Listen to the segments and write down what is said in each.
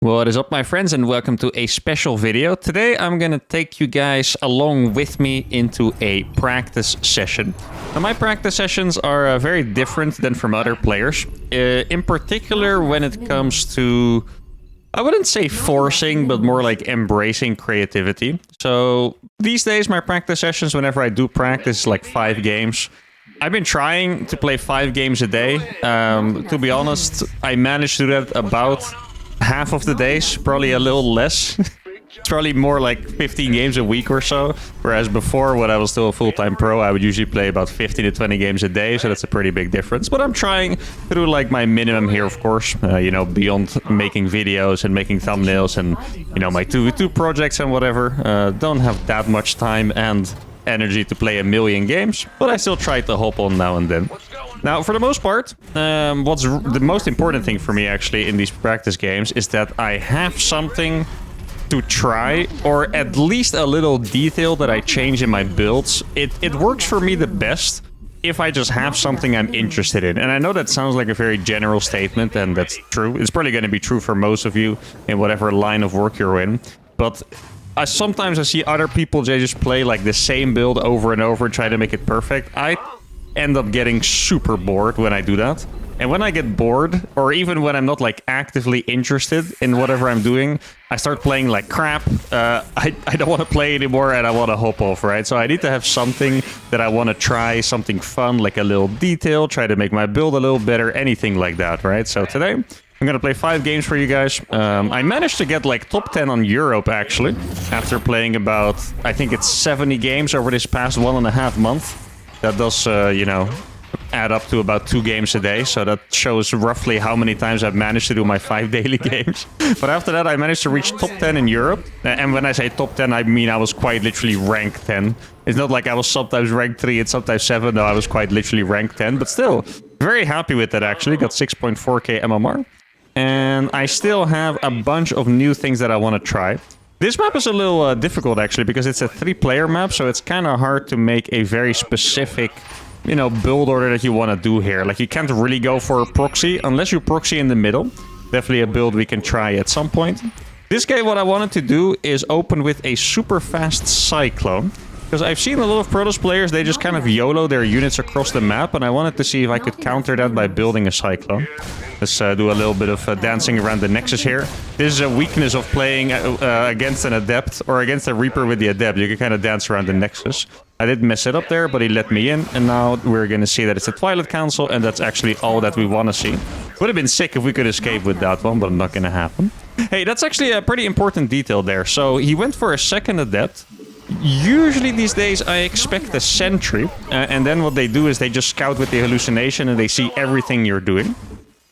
What is up, my friends, and welcome to a special video. Today I'm gonna take you guys along with me into a practice session. Now, my practice sessions are very different than from other players. In particular, when it comes to, I wouldn't say forcing, but more like embracing creativity. So these days, my practice sessions, whenever I do practice, like 5 games. I've been trying to play 5 games a day. To be honest, I managed to do that about half of the days, probably a little less. It's probably more like 15 games a week or so. Whereas before, when I was still a full-time pro, I would usually play about 15 to 20 games a day. So that's a pretty big difference. But I'm trying to do like my minimum here, of course. Beyond making videos and making thumbnails and, my 2v2 projects and whatever. Don't have that much time and energy to play a million games. But I still try to hop on now and then. Now, for the most part, what's the most important thing for me actually in these practice games is that I have something to try, or at least a little detail that I change in my builds. It works for me the best if I just have something I'm interested in. And I know that sounds like a very general statement, and that's true. It's probably going to be true for most of you in whatever line of work you're in. But sometimes I see other people, they just play like the same build over and over and try to make it perfect. I end up getting super bored when I do that. And when I get bored, or even when I'm not like actively interested in whatever I'm doing, I start playing like crap. I don't want to play anymore and I want to hop off, right? So I need to have something that I want to try, something fun, like a little detail, try to make my build a little better, anything like that, right? So today, I'm going to play 5 games for you guys. I managed to get like top 10 on Europe, actually, after playing about, I think it's 70 games over this past 1.5 months. That does, add up to about 2 games a day. So that shows roughly how many times I've managed to do my 5 daily games. But after that, I managed to reach top 10 in Europe. And when I say top 10, I mean I was quite literally ranked 10. It's not like I was sometimes ranked 3 and sometimes 7. No, I was quite literally ranked 10. But still, very happy with that, actually. Got 6.4k MMR. And I still have a bunch of new things that I want to try. This map is a little difficult, actually, because it's a 3-player map, so it's kind of hard to make a very specific, build order that you want to do here. Like, you can't really go for a proxy, unless you proxy in the middle. Definitely a build we can try at some point. This game, what I wanted to do is open with a super fast Cyclone. Because I've seen a lot of Protoss players, they just kind of YOLO their units across the map, and I wanted to see if I could counter that by building a Cyclone. Let's do a little bit of dancing around the Nexus here. This is a weakness of playing against an Adept, or against a Reaper with the Adept. You can kind of dance around the Nexus. I did mess it up there, but he let me in, and now we're going to see that it's a Twilight Council, and that's actually all that we want to see. Would have been sick if we could escape with that one, but not going to happen. Hey, that's actually a pretty important detail there. So he went for a second Adept. Usually these days I expect a sentry, and then what they do is they just scout with the hallucination and they see everything you're doing.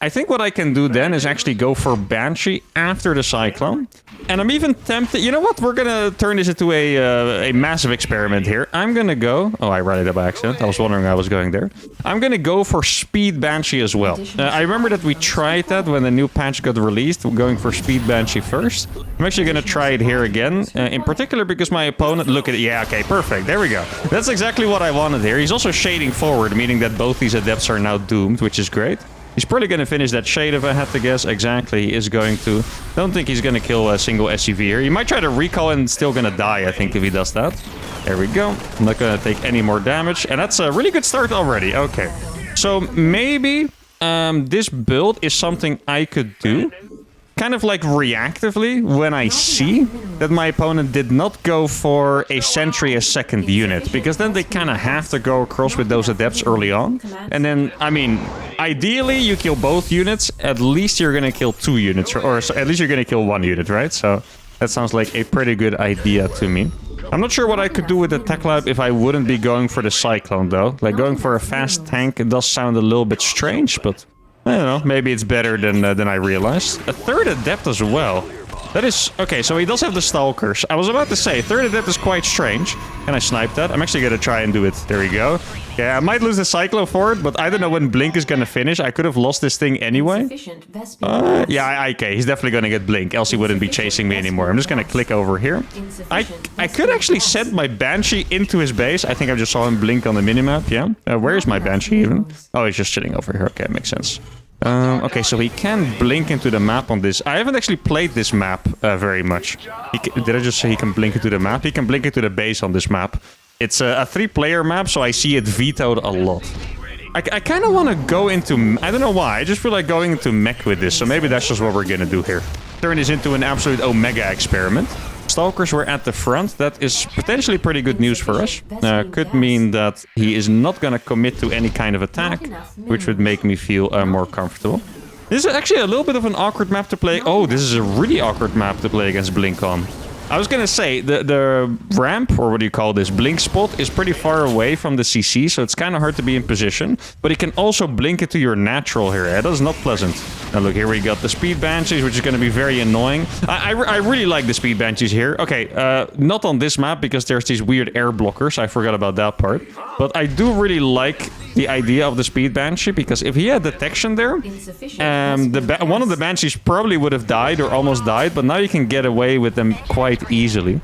I think what I can do then is actually go for Banshee after the Cyclone. And I'm even tempted... You know what? We're going to turn this into a massive experiment here. I'm going to go... Oh, I ran it up by accident. I was wondering I was going there. I'm going to go for Speed Banshee as well. I remember that we tried that when the new patch got released, going for Speed Banshee first. I'm actually going to try it here again. In particular because my opponent... Look at it. Yeah, okay, perfect. There we go. That's exactly what I wanted here. He's also shading forward, meaning that both these Adepts are now doomed, which is great. He's probably going to finish that shade if I had to guess. Exactly, he is going to. Don't think he's going to kill a single SCV here. He might try to recall and still going to die, I think, if he does that. There we go. I'm not going to take any more damage. And that's a really good start already. Okay. So maybe this build is something I could do. Kind of like reactively when I see that my opponent did not go for a sentry as second unit, because then they kind of have to go across with those Adepts early on. And then, I mean, ideally you kill both units, at least you're going to kill 2 units, or so at least you're going to kill 1 unit, right? So that sounds like a pretty good idea to me. I'm not sure what I could do with the Tech Lab if I wouldn't be going for the Cyclone, though. Like, going for a fast tank, it does sound a little bit strange, but I don't know, maybe it's better than I realized. A third Adept as well. That is... Okay, so he does have the Stalkers. I was about to say, third Adept is quite strange. Can I snipe that? I'm actually going to try and do it. There we go. Yeah, I might lose the Cyclone for it, but I don't know when Blink is going to finish. I could have lost this thing anyway. Yeah, okay, he's definitely going to get Blink, else he wouldn't be chasing me anymore. I'm just going to click over here. I could actually send my Banshee into his base. I think I just saw him blink on the minimap, yeah. Where is my Banshee even? Oh, he's just chilling over here. Okay, makes sense. Okay, so he can blink into the map on this. I haven't actually played this map very much. Did I just say he can blink into the map? He can blink into the base on this map. It's a 3-player map, so I see it vetoed a lot. I kind of want to go into... I don't know why. I just feel like going into mech with this, so maybe that's just what we're going to do here. Turn this into an absolute Omega experiment. Stalkers were at the front. That is potentially pretty good news for us. Could mean that he is not going to commit to any kind of attack, which would make me feel more comfortable. This is actually a little bit of an awkward map to play. Oh, this is a really awkward map to play against Blink on. I was going to say, the ramp, or what do you call this, blink spot, is pretty far away from the CC, so it's kind of hard to be in position. But it can also blink it to your natural here. That is not pleasant. Now look, here we got the Speed Banshees, which is going to be very annoying. I really like the Speed Banshees here. Okay, not on this map, because there's these weird air blockers. I forgot about that part. But I do really like the idea of the Speed Banshee, because if he had detection there, one of the Banshees probably would have died or almost died, but now you can get away with them quite easily.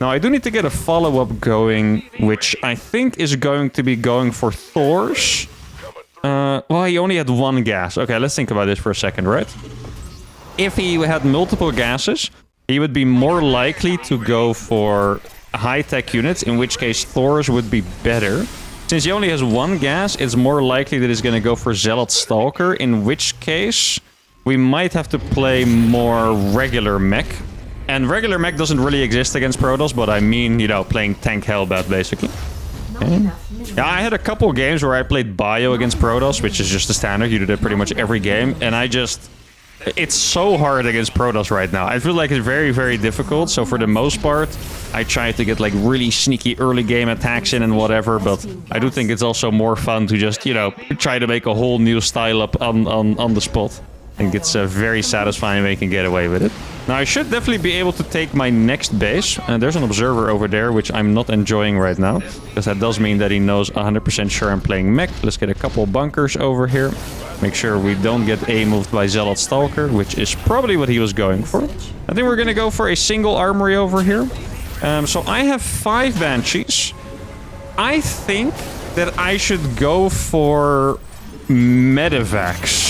Now, I do need to get a follow-up going, which I think is going to be going for Thor's. Well, he only had 1 gas. Okay, let's think about this for a second, right? If he had multiple gases, he would be more likely to go for high-tech units, in which case Thor's would be better. Since he only has 1 gas, it's more likely that he's going to go for Zealot Stalker, in which case we might have to play more regular mech. And regular mech doesn't really exist against Protoss, but I mean, you know, playing tank Hellbat, basically. Okay. Yeah, I had a couple games where I played Bio against Protoss, which is just the standard. You do that pretty much every game, and I just... It's so hard against Protoss right now. I feel like it's very, very difficult. So for the most part, I try to get like really sneaky early game attacks in and whatever. But I do think it's also more fun to just, you know, try to make a whole new style up on the spot. I think it's very satisfying when you can get away with it. Now, I should definitely be able to take my next base. There's an observer over there, which I'm not enjoying right now. Because that does mean that he knows 100% sure I'm playing mech. Let's get a couple bunkers over here. Make sure we don't get A-moved by Zealot Stalker, which is probably what he was going for. I think we're going to go for a single armory over here. So I have 5 Banshees. I think that I should go for Medivacs.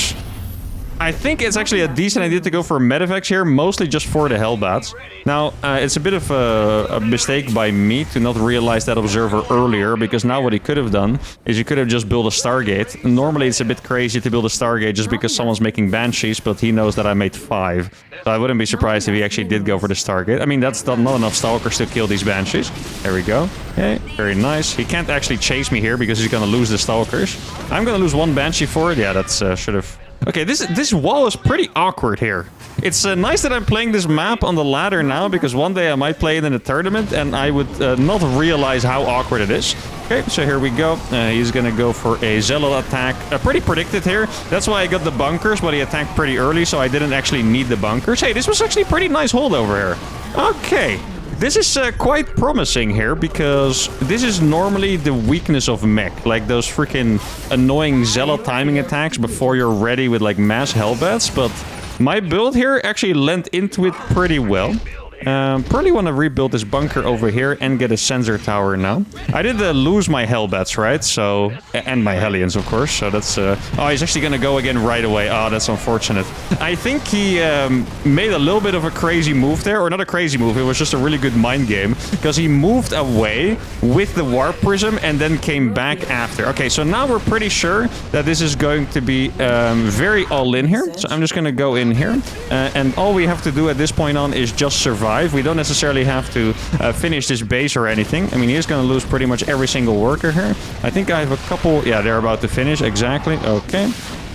I think it's actually a decent idea to go for Medivacs here, mostly just for the Hellbats. Now, it's a bit of a mistake by me to not realize that observer earlier, because now what he could have done is he could have just built a Stargate. Normally, it's a bit crazy to build a Stargate just because someone's making Banshees, but he knows that I made 5. So I wouldn't be surprised if he actually did go for the Stargate. I mean, that's not enough Stalkers to kill these Banshees. There we go. Okay, very nice. He can't actually chase me here because he's gonna lose the Stalkers. I'm gonna lose 1 Banshee for it. Yeah, that's should have... Okay, this wall is pretty awkward here. It's nice that I'm playing this map on the ladder now, because one day I might play it in a tournament and I would not realize how awkward it is. Okay, so here we go. He's gonna go for a Zealot attack. Pretty predicted here. That's why I got the bunkers, but he attacked pretty early, so I didn't actually need the bunkers. Hey, this was actually a pretty nice hold over here. Okay. This is quite promising here, because this is normally the weakness of mech. Like those freaking annoying Zealot timing attacks before you're ready with like mass Hellbats. But my build here actually lent into it pretty well. Probably want to rebuild this bunker over here and get a sensor tower now. I did lose my Hellbats, right? So, and my Hellions, of course. So that's... oh, he's actually going to go again right away. Oh, that's unfortunate. I think he made a little bit of a crazy move there. Or not a crazy move. It was just a really good mind game. Because he moved away with the Warp Prism and then came back after. Okay, so now we're pretty sure that this is going to be very all-in here. So I'm just going to go in here. And all we have to do at this point on is just survive. We don't necessarily have to finish this base or anything. I mean, he's going to lose pretty much every single worker here. I think I have a couple... Yeah, they're about to finish. Exactly. Okay.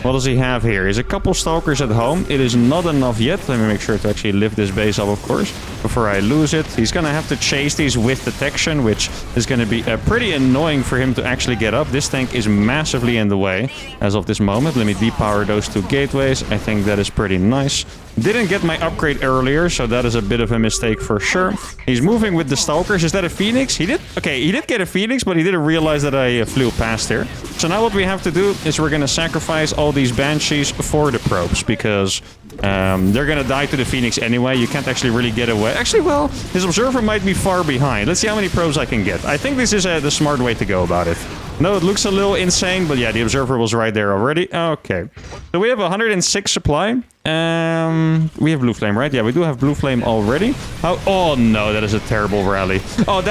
What does he have here? He has a couple Stalkers at home. It is not enough yet. Let me make sure to actually lift this base up, of course, before I lose it. He's going to have to chase these with detection, which is going to be pretty annoying for him to actually get up. This tank is massively in the way as of this moment. Let me depower those 2 gateways. I think that is pretty nice. Didn't get my upgrade earlier, so that is a bit of a mistake for sure. He's moving with the Stalkers. Is that a Phoenix? He did... Okay, he did get a Phoenix, but he didn't realize that I flew past here. So now what we have to do is we're going to sacrifice all these Banshees for the probes, because they're going to die to the Phoenix anyway. You can't actually really get away. Actually, well, his observer might be far behind. Let's see how many probes I can get. I think this is the smart way to go about it. No, it looks a little insane, but yeah, the observer was right there already. Okay. So we have 106 supply. We have blue flame, right? Yeah, we do have blue flame already. Oh no, that is a terrible rally. Oh,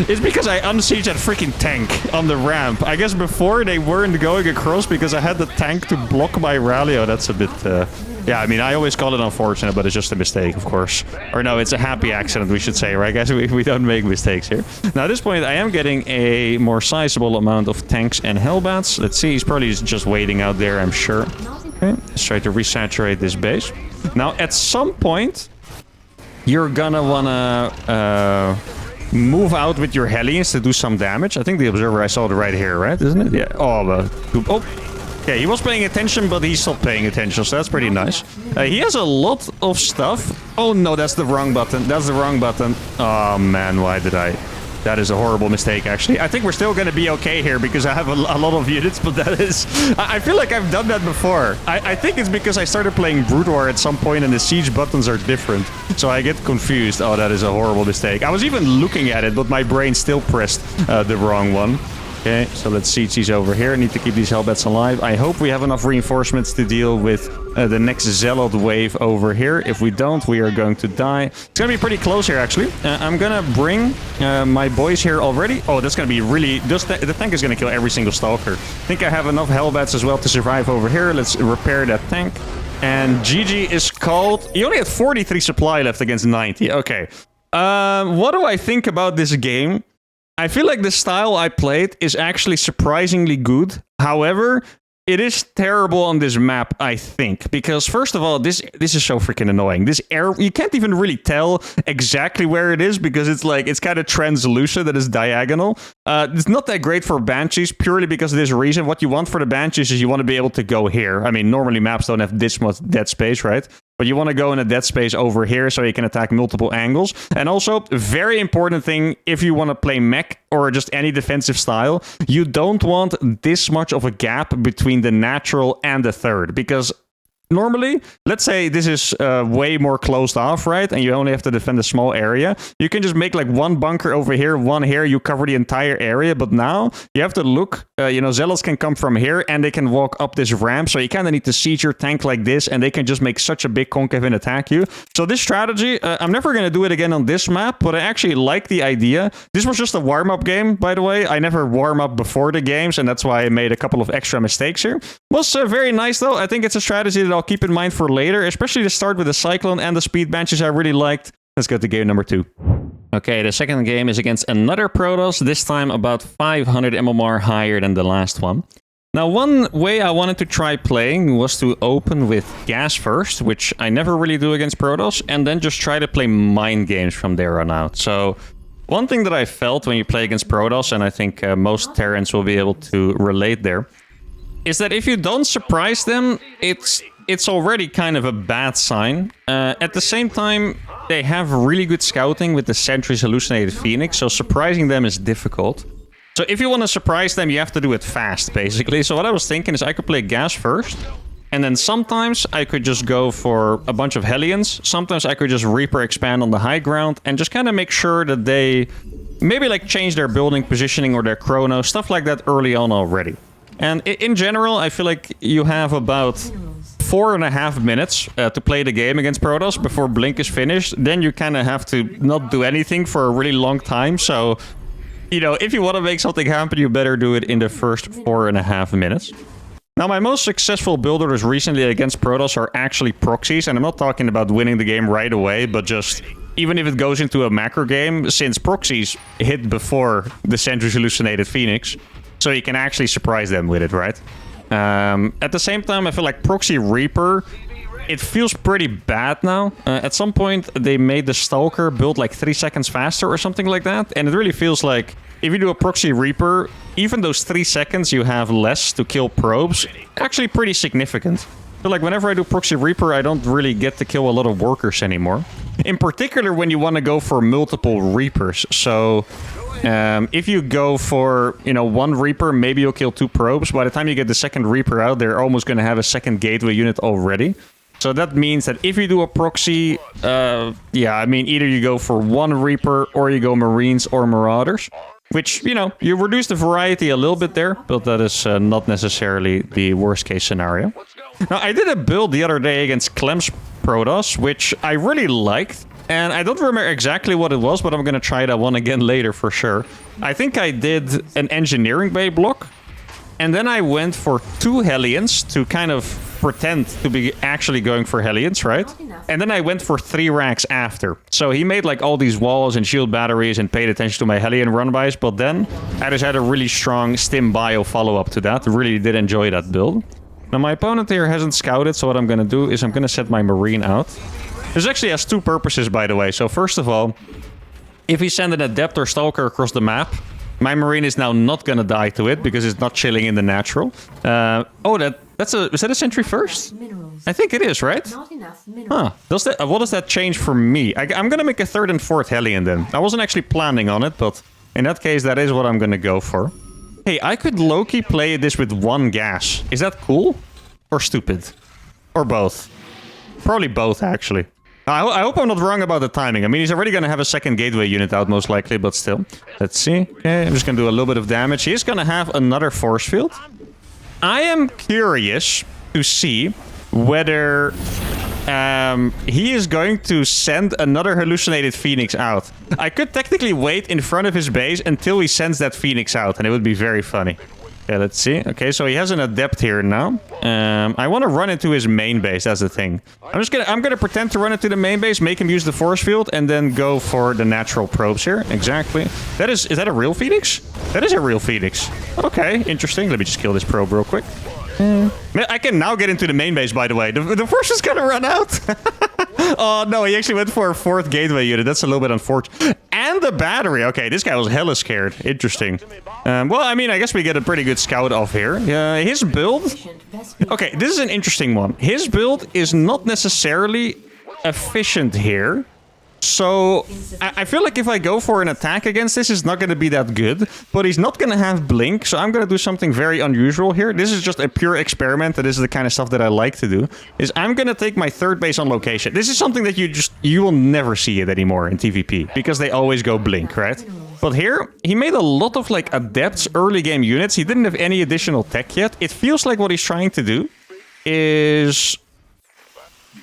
it's because I unsieged that freaking tank on the ramp. I guess before they weren't going across because I had the tank to block my rally. Oh, that's a bit... yeah, I mean, I always call it unfortunate, but it's just a mistake, of course. Or no, it's a happy accident, we should say, right, guys? We don't make mistakes here. Now, at this point, I am getting a more sizable amount of tanks and hellbats. Let's see, he's probably just waiting out there, I'm sure. Okay, let's try to resaturate this base. Now, at some point, you're gonna wanna move out with your Hellions to do some damage. I think the observer, I saw it right here, right? Isn't it? Yeah. Oh, yeah, he was paying attention, but he stopped paying attention, so that's pretty nice. He has a lot of stuff. Oh no, that's the wrong button. That's the wrong button. Oh man, why did I... That is a horrible mistake, actually. I think we're still going to be okay here because I have a lot of units, but that is... I feel like I've done that before. I think it's because I started playing Brood War at some point and the siege buttons are different. So I get confused. Oh, that is a horrible mistake. I was even looking at it, but my brain still pressed the wrong one. Okay, so let's siege these over here. I need to keep these hellbats alive. I hope we have enough reinforcements to deal with the next Zealot wave over here. If we don't, we are going to die. It's going to be pretty close here, actually. I'm going to bring my boys here already. Oh, that's going to be really... The tank is going to kill every single Stalker. I think I have enough hellbats as well to survive over here. Let's repair that tank. And GG is called. He only had 43 supply left against 90. Okay. What do I think about this game? I feel like the style I played is actually surprisingly good. However, it is terrible on this map, I think. Because, first of all, this is so freaking annoying. This air... You can't even really tell exactly where it is because it's like... It's kind of translucent and it's diagonal. It's not that great for Banshees purely because of this reason. What you want for the Banshees is you want to be able to go here. I mean, normally maps don't have this much dead space, right? But you want to go in a dead space over here so you can attack multiple angles. And also, very important thing, if you want to play mech or just any defensive style, you don't want this much of a gap between the natural and the third. Because normally, let's say this is way more closed off, right? And you only have to defend a small area. You can just make like one bunker over here, one here, you cover the entire area. But now you have to look, Zealots can come from here and they can walk up this ramp. So you kind of need to siege your tank like this and they can just make such a big concave and attack you. So this strategy, I'm never going to do it again on this map, but I actually like the idea. This was just a warm-up game, by the way. I never warm up before the games and that's why I made a couple of extra mistakes here. Was very nice though. I think it's a strategy that I'll keep in mind for later, especially to start with the Cyclone and the Speed Banshees I really liked. Let's go to game number 2. Okay, the second game is against another Protoss, this time about 500 MMR higher than the last one. Now, one way I wanted to try playing was to open with gas first, which I never really do against Protoss, and then just try to play mind games from there on out. So, one thing that I felt when you play against Protoss, and I think most Terrans will be able to relate there, is that if you don't surprise them, it's already kind of a bad sign. At the same time, they have really good scouting with the Sentry's Hallucinated Phoenix, so surprising them is difficult. So if you want to surprise them, you have to do it fast, basically. So what I was thinking is I could play gas first, and then sometimes I could just go for a bunch of Hellions. Sometimes I could just Reaper expand on the high ground, and just kind of make sure that they maybe like change their building positioning or their chrono, stuff like that early on already. And in general, I feel like you have about 4.5 minutes to play the game against Protoss before Blink is finished. Then you kind of have to not do anything for a really long time. So, if you want to make something happen, you better do it in the first 4.5 minutes. Now, my most successful build orders recently against Protoss are actually proxies. And I'm not talking about winning the game right away, but just... Even if it goes into a macro game, since proxies hit before the Sentry's Hallucinated Phoenix... So you can actually surprise them with it, right? At the same time, I feel like Proxy Reaper, it feels pretty bad now. At some point, they made the Stalker build like 3 seconds faster or something like that. And it really feels like if you do a Proxy Reaper, even those 3 seconds you have less to kill probes, actually pretty significant. I feel like whenever I do Proxy Reaper, I don't really get to kill a lot of workers anymore. In particular, when you want to go for multiple Reapers. So... if you go for, one Reaper, maybe you'll kill 2 probes. By the time you get the second Reaper out, they're almost going to have a second gateway unit already. So that means that if you do a proxy, either you go for 1 Reaper or you go Marines or Marauders. which, you know, you reduce the variety a little bit there, but that is not necessarily the worst case scenario. Now, I did a build the other day against Clem's Protoss, which I really liked. And I don't remember exactly what it was, but I'm going to try that one again later for sure. I think I did an engineering bay block. And then I went for 2 Hellions to kind of pretend to be actually going for Hellions, right? And then I went for 3 racks after. So he made like all these walls and shield batteries and paid attention to my Hellion run-bys. But then I just had a really strong stim bio follow-up to that. Really did enjoy that build. Now my opponent here hasn't scouted, so what I'm going to do is I'm going to set my Marine out. This actually has 2 purposes, by the way. So first of all, if he sends an Adept or Stalker across the map, my Marine is now not going to die to it because it's not chilling in the natural. Is that a sentry first? I think it is, right? Not enough Huh. What does that change for me? I'm going to make a 3rd and 4th Hellion then. I wasn't actually planning on it, but in that case, that is what I'm going to go for. Hey, I could low-key play this with 1 gas. Is that cool? Or stupid? Or both? Probably both, actually. I hope I'm not wrong about the timing. I mean, he's already going to have a 2nd gateway unit out, most likely, but still. Let's see. Okay, I'm just going to do a little bit of damage. He's going to have another force field. I am curious to see whether he is going to send another hallucinated Phoenix out. I could technically wait in front of his base until he sends that Phoenix out, and it would be very funny. Okay, let's see. Okay, so he has an Adept here now. I want to run into his main base. That's the thing. I'm gonna pretend to run into the main base, make him use the force field, and then go for the natural probes here. Exactly. Is that a real Phoenix? That is a real Phoenix. Okay, interesting. Let me just kill this probe real quick. I can now get into the main base, by the way. The force is gonna run out. Oh, no, he actually went for a 4th gateway unit. That's a little bit unfortunate. And the battery. Okay, this guy was hella scared. Interesting. Well, I mean, I guess we get a pretty good scout off here. His build... Okay, this is an interesting one. His build is not necessarily efficient here. So, I feel like if I go for an attack against this, it's not going to be that good. But he's not going to have Blink, so I'm going to do something very unusual here. This is just a pure experiment, and this is the kind of stuff that I like to do. Is I'm going to take my 3rd base on location. This is something that you will never see it anymore in TVP, because they always go Blink, right? But here, he made a lot of like Adepts early game units. He didn't have any additional tech yet. It feels like what he's trying to do is...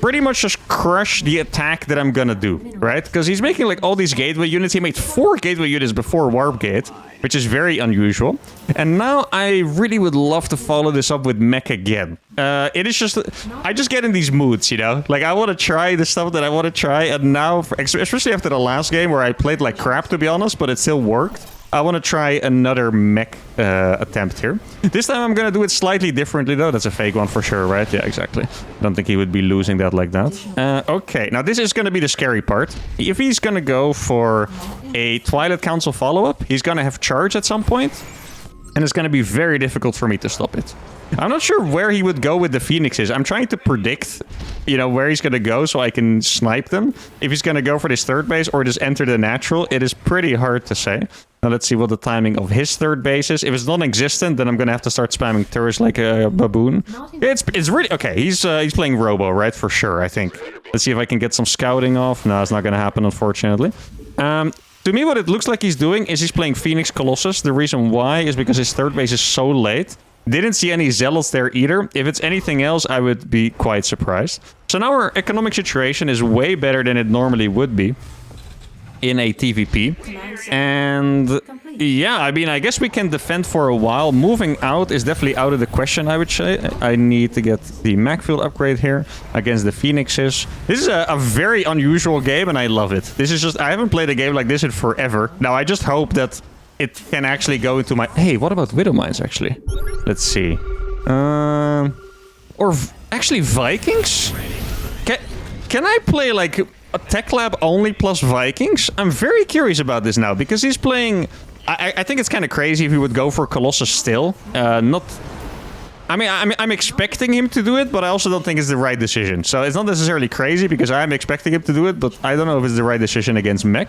pretty much just crush the attack that I'm gonna do, right? Because he's making like all these gateway units. He made 4 gateway units before Warp Gate, which is very unusual. And now I really would love to follow this up with mech again. It is just... I just get in these moods, you know? Like, I want to try the stuff that I want to try, and now, especially after the last game where I played like crap, to be honest, but it still worked. I want to try another mech attempt here. This time I'm going to do it slightly differently, though. That's a fake one for sure, right? Yeah, exactly. I don't think he would be losing that like that. Okay, now this is going to be the scary part. If he's going to go for a Twilight Council follow-up, he's going to have charge at some point, and it's going to be very difficult for me to stop it. I'm not sure where he would go with the Phoenixes. I'm trying to predict, you know, where he's going to go so I can snipe them. If he's going to go for this 3rd base or just enter the natural, it is pretty hard to say. Now let's see what the timing of his 3rd base is. If it's non-existent, then I'm going to have to start spamming turrets like a baboon. It's really... Okay, he's playing Robo, right? For sure, I think. Let's see if I can get some scouting off. No, it's not going to happen, unfortunately. To me, what it looks like he's doing is he's playing Phoenix Colossus. The reason why is because his 3rd base is so late. Didn't see any Zealots there either. If it's anything else, I would be quite surprised. So now our economic situation is way better than it normally would be in a TVP. And yeah, I mean, I guess we can defend for a while. Moving out is definitely out of the question, I would say. I need to get the Macfield upgrade here against the Phoenixes. This is a very unusual game, and I love it. This is just... I haven't played a game like this in forever. Now, I just hope that it can actually go into my... Hey, what about Widow Mines, actually? Let's see. Actually, Vikings? Can I play, like, a Tech Lab only plus Vikings? I'm very curious about this now, because he's playing... I think it's kind of crazy if he would go for Colossus still. Not... I mean, I'm expecting him to do it, but I also don't think it's the right decision. So it's not necessarily crazy, because I'm expecting him to do it, but I don't know if it's the right decision against mech.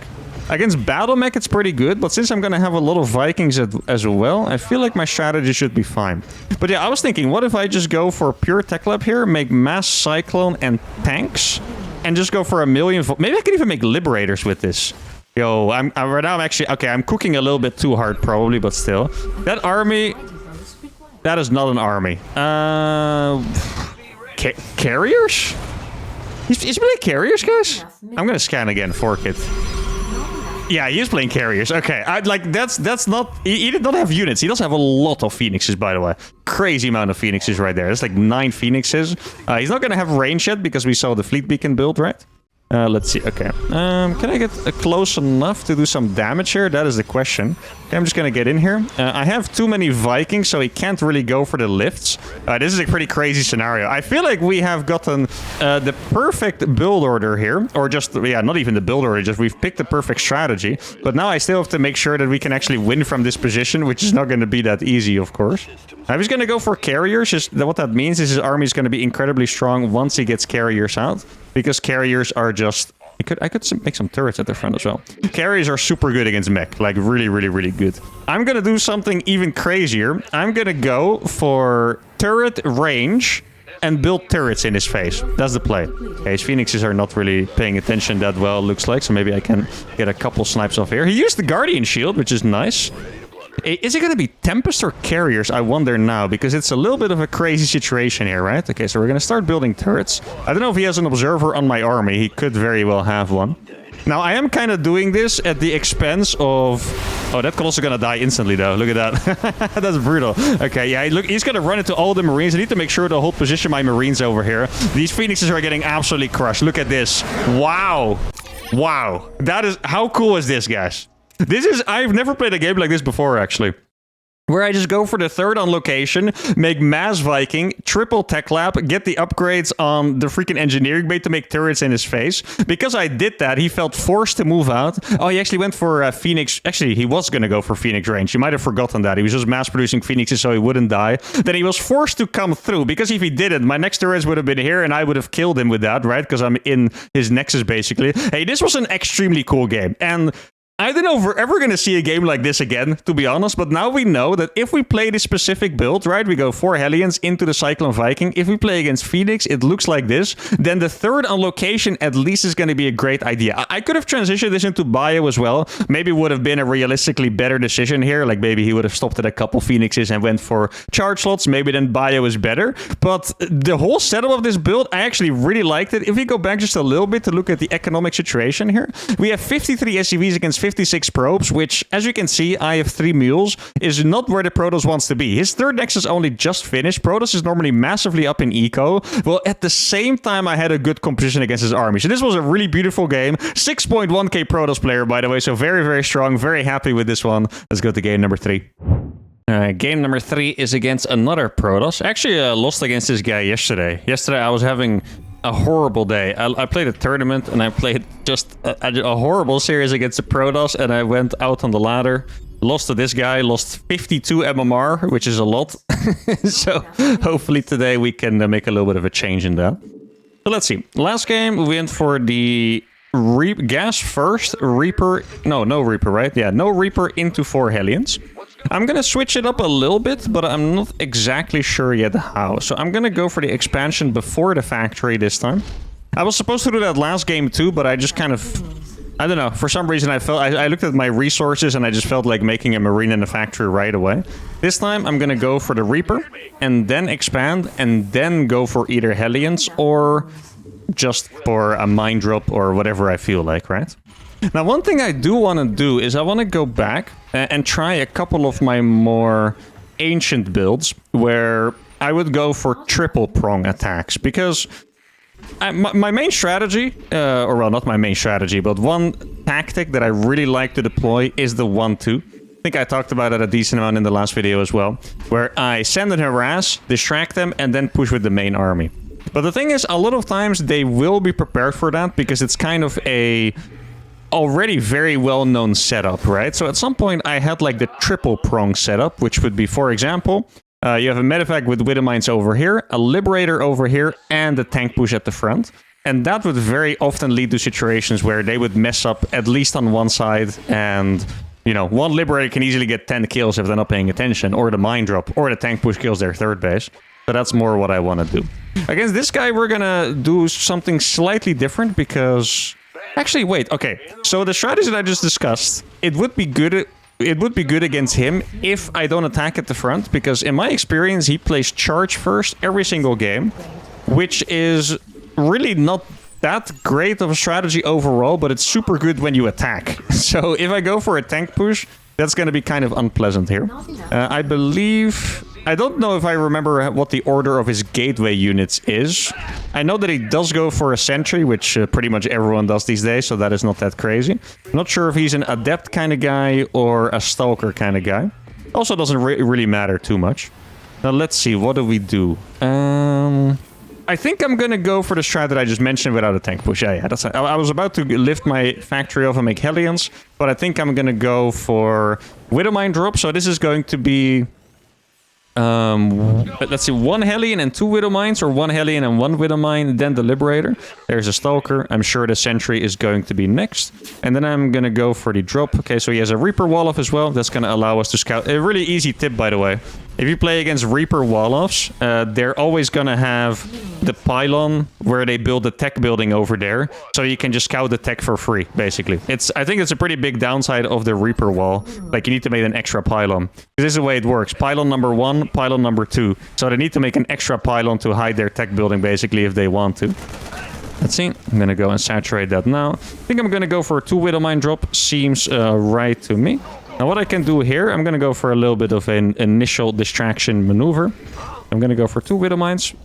Against Battle Mech, it's pretty good, but since I'm going to have a lot of Vikings as well, I feel like my strategy should be fine. But yeah, I was thinking, what if I just go for pure Tech Lab here, make Mass Cyclone and tanks, and just go for a million... Maybe I can even make Liberators with this. Yo, right now I'm actually... Okay, I'm cooking a little bit too hard probably, but still. That army... That is not an army. Carriers? He's playing carriers, guys? I'm gonna scan again, fork it. Yeah, he is playing carriers. Okay, that's not... He did not have units. He does have a lot of phoenixes, by the way. Crazy amount of phoenixes right there. That's like 9 phoenixes. He's not gonna have range yet because we saw the fleet beacon build, right? Let's see. Okay. Can I get close enough to do some damage here? That is the question. Okay, I'm just gonna get in here. I have too many Vikings, so he can't really go for the lifts. This is a pretty crazy scenario. I feel like we have gotten the perfect build order here. Or just, yeah, not even the build order, just we've picked the perfect strategy. But now I still have to make sure that we can actually win from this position, which is not going to be that easy, of course. I was going to go for carriers. Just what that means is his army is going to be incredibly strong once he gets carriers out. Because carriers are just... I could make some turrets at the front as well. Carriers are super good against mech. Like, really, really, really good. I'm gonna do something even crazier. I'm gonna go for turret range and build turrets in his face. That's the play. Okay, his phoenixes are not really paying attention that well, looks like. So maybe I can get a couple snipes off here. He used the Guardian Shield, which is nice. Is it going to be Tempest or Carriers? I wonder now, because it's a little bit of a crazy situation here, right? Okay, so we're going to start building turrets. I don't know if he has an observer on my army. He could very well have one. Now, I am kind of doing this at the expense of... Oh, that also going to die instantly, though. Look at that. That's brutal. Okay, yeah, look, he's going to run into all the Marines. I need to make sure to hold position my Marines over here. These Phoenixes are getting absolutely crushed. Look at this. Wow. Wow. That is... How cool is this, guys? This is... I've never played a game like this before, actually. Where I just go for the third on location, make mass Viking, triple tech lab, get the upgrades on the freaking engineering bay to make turrets in his face. Because I did that, he felt forced to move out. Oh, he actually went for Phoenix. Actually, he was going to go for Phoenix range. You might have forgotten that. He was just mass producing Phoenixes so he wouldn't die. Then he was forced to come through, because if he didn't, my next turrets would have been here and I would have killed him with that, right? Because I'm in his nexus, basically. Hey, this was an extremely cool game. And... I don't know if we're ever going to see a game like this again, to be honest, but now we know that if we play this specific build, right, we go 4 Hellions into the Cyclone Viking, if we play against Phoenix, it looks like this, then the third on location at least is going to be a great idea. I could have transitioned this into bio as well, maybe would have been a realistically better decision here, like maybe he would have stopped at a couple Phoenixes and went for charge slots, maybe then bio is better, but the whole setup of this build, I actually really liked it. If we go back just a little bit to look at the economic situation here, we have 53 SCVs against 56 probes, which, as you can see, I have 3 mules, is not where the Protoss wants to be. His third nexus only just finished. Protoss is normally massively up in eco. Well, at the same time, I had a good composition against his army. So this was a really beautiful game. 6.1k Protoss player, by the way, so very, very strong. Very happy with this one. Let's go to game number 3. Game number 3 is against another Protoss. Actually, lost against this guy yesterday. Yesterday, I was having... a horrible day. I played a tournament and I played just a horrible series against the Protoss and I went out on the ladder, lost to this guy, lost 52 MMR, which is a lot. So hopefully today we can make a little bit of a change in that. So let's see. Last game we went for the gas first, Reaper. No Reaper, right? Yeah, no Reaper into 4 Hellions. I'm going to switch it up a little bit, but I'm not exactly sure yet how. So I'm going to go for the expansion before the factory this time. I was supposed to do that last game too, but I just kind of... I don't know. For some reason, I looked at my resources and I just felt like making a marine in the factory right away. This time, I'm going to go for the Reaper and then expand and then go for either Hellions or just for a mine drop or whatever I feel like, right? Now, one thing I do want to do is I want to go back and try a couple of my more ancient builds where I would go for triple prong attacks because my main strategy, or well, not my main strategy, but one tactic that I really like to deploy is the 1-2. I think I talked about it a decent amount in the last video as well, where I send and harass, distract them, and then push with the main army. But the thing is, a lot of times they will be prepared for that because it's kind of a... already very well-known setup, right? So at some point I had like the triple prong setup, which would be, for example, you have a medevac with Widowmines over here, a Liberator over here, and a tank push at the front. And that would very often lead to situations where they would mess up at least on one side, and, you know, one Liberator can easily get 10 kills if they're not paying attention, or the mine drop, or the tank push kills their third base. So that's more what I want to do. Against this guy, we're gonna do something slightly different, because... Actually, wait. Okay, so the strategy that I just discussed, it would be good. It would be good against him if I don't attack at the front, because in my experience, he plays charge first every single game, which is really not that great of a strategy overall, but it's super good when you attack. So if I go for a tank push, that's going to be kind of unpleasant here. I believe... I don't know if I remember what the order of his gateway units is. I know that he does go for a sentry, which pretty much everyone does these days, so that is not that crazy. I'm not sure if he's an adept kind of guy or a stalker kind of guy. Also doesn't really matter too much. Now let's see, what do we do? I think I'm gonna go for the strat that I just mentioned without a tank push. Yeah, that's. I was about to lift my factory off and make Hellions, but I think I'm gonna go for Widowmine drop. So this is going to be... let's see, 1 Hellion and 2 Widowmines, or 1 Hellion and 1 Widowmine, then the Liberator. There's a Stalker. I'm sure the Sentry is going to be next. And then I'm gonna go for the drop. Okay, so he has a Reaper Wall-Off as well. That's gonna allow us to scout. A really easy tip, by the way. If you play against Reaper Wall-Offs, they're always gonna have the pylon where they build the tech building over there. So you can just scout the tech for free, basically. I think it's a pretty big downside of the Reaper Wall. Like, you need to make an extra pylon. This is the way it works. Pylon number 1, pylon number 2. So they need to make an extra pylon to hide their tech building, basically, if they want to. Let's see. I'm gonna go and saturate that now. I think I'm gonna go for a 2 Widowmine drop. Seems right to me. Now what I can do here, I'm gonna go for a little bit of an initial distraction maneuver. I'm gonna go for 2 Widowmines.